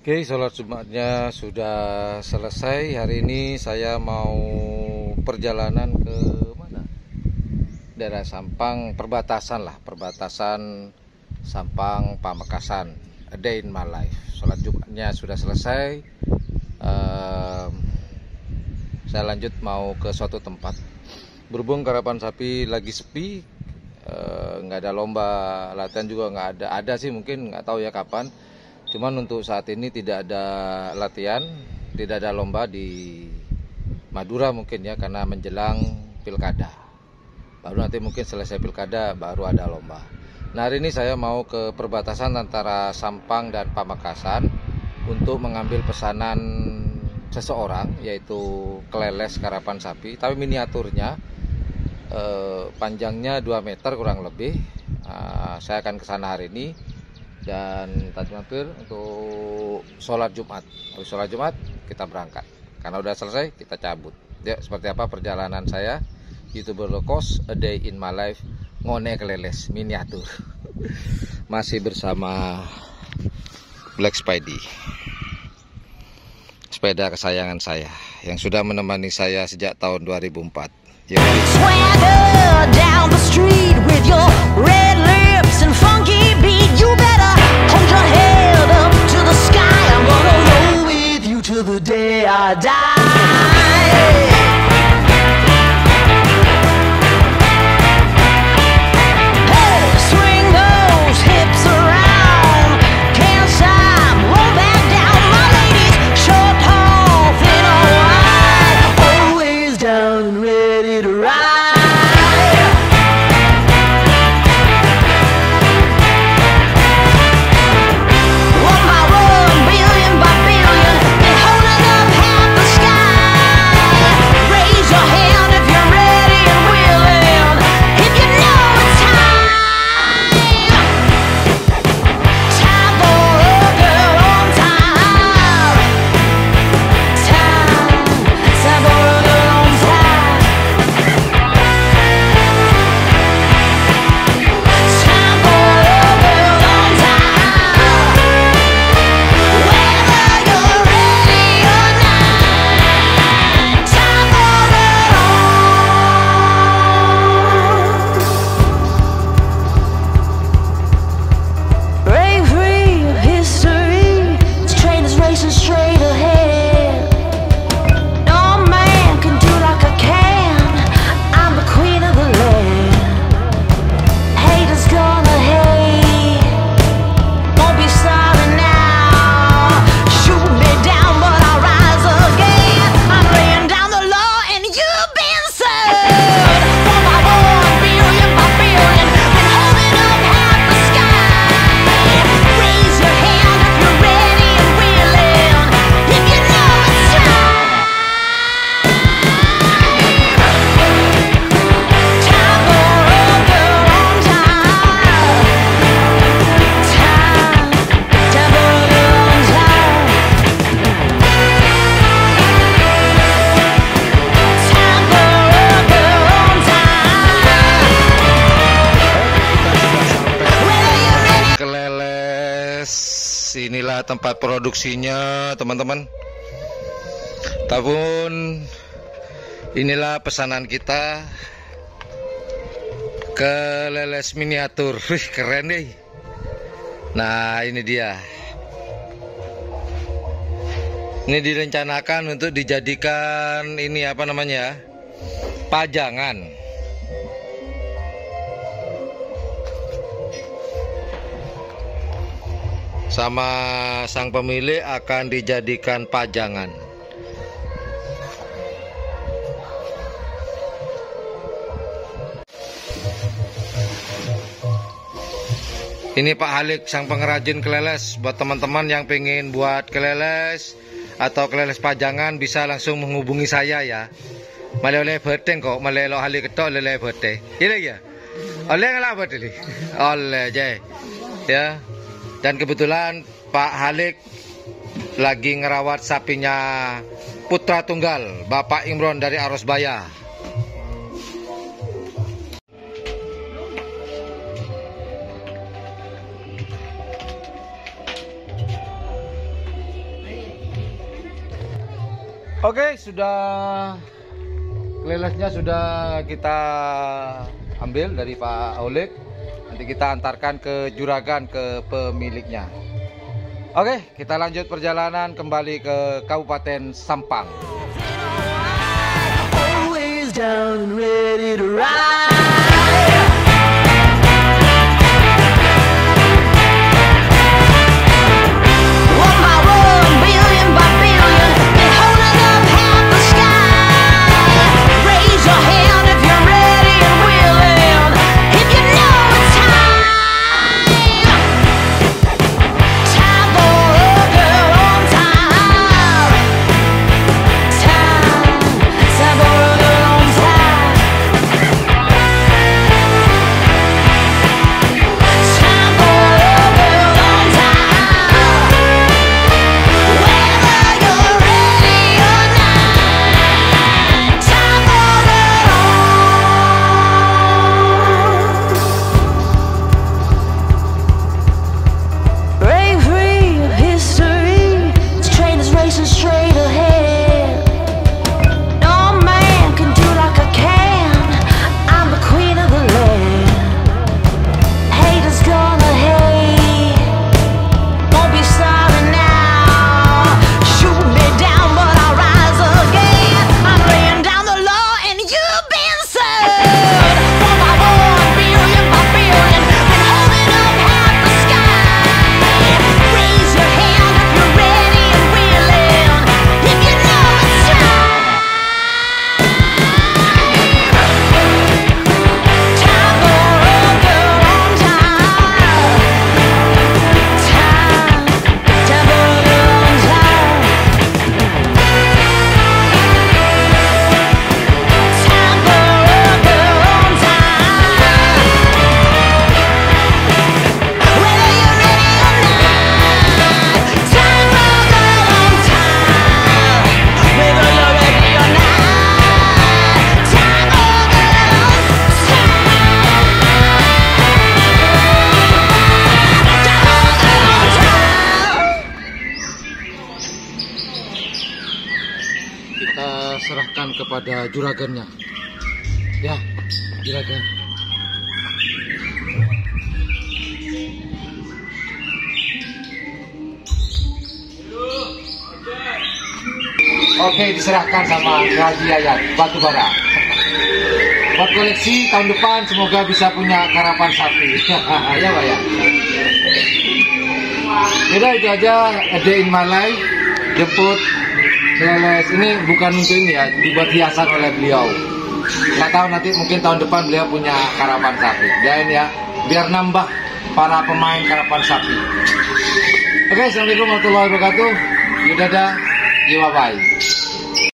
Oke, sholat Jumatnya sudah selesai. Hari ini saya mau perjalanan ke mana? Daerah Sampang, perbatasan Sampang Pamekasan. A day in my life. Sholat Jumatnya sudah selesai. Saya lanjut mau ke suatu tempat. Berhubung karapan sapi lagi sepi, nggak ada lomba latihan juga nggak ada. Ada sih mungkin, nggak tahu ya kapan. Cuman untuk saat ini tidak ada latihan, tidak ada lomba di Madura mungkin ya, karena menjelang pilkada. Baru nanti mungkin selesai pilkada baru ada lomba. Nah, hari ini saya mau ke perbatasan antara Sampang dan Pamekasan untuk mengambil pesanan seseorang, yaitu keleles karapan sapi, tapi miniaturnya, panjangnya 2 meter kurang lebih. Saya akan ke sana hari ini dan tadi mampir untuk sholat Jumat. Habis sholat Jumat kita berangkat. Karena udah selesai kita cabut. Ya, seperti apa perjalanan saya YouTuber low cost, a day in my life, ngone keleles miniatur. Masih bersama Black Spidey, sepeda kesayangan saya yang sudah menemani saya sejak tahun 2004. Swagger down the street with your red lips and funky beat. You better hold your head up to the sky. I'm gonna roll with you till the day I die. Hey, swing those hips around. Can't stop, roll back down. My ladies, short, tall, thin or wide, always down and ready to ride. Inilah tempat produksinya, teman-teman. Tabun, inilah pesanan kita, keleles miniatur. Wih, keren deh. Nah, ini dia. Ini direncanakan untuk dijadikan ini apa namanya? Pajangan. Sama sang pemilik akan dijadikan pajangan. Ini Pak Halik, sang pengrajin keleles. Buat teman-teman yang pengen buat keleles atau keleles pajangan bisa langsung menghubungi saya ya. Oleh beteng kok, lo Halik ketok oleh beteng. Ini ya. Oleh ngelak beteng. Oleh je. Ya. Dan kebetulan Pak Halik lagi ngerawat sapinya putra tunggal Bapak Imron dari Arosbaya. Oke, sudah lelesnya sudah kita ambil dari Pak Aulik. Nanti kita antarkan ke juragan, ke pemiliknya. Oke, kita lanjut perjalanan kembali ke Kabupaten Sampang. Kita serahkan kepada juragannya. Ya, juragan. Oke, diserahkan sama Haji Yayat Batubara. Buat koleksi tahun depan semoga bisa punya karapan sapi. Ya Pak ya. Yaudah, itu aja a day in my life. Jemput leles ini bukan untuk ini ya, dibuat hiasan oleh beliau. Nggak tahu nanti mungkin tahun depan beliau punya karapan sapi. Dan ya, biar nambah para pemain karapan sapi. Oke, assalamualaikum warahmatullahi wabarakatuh. Yaudah, bye bye.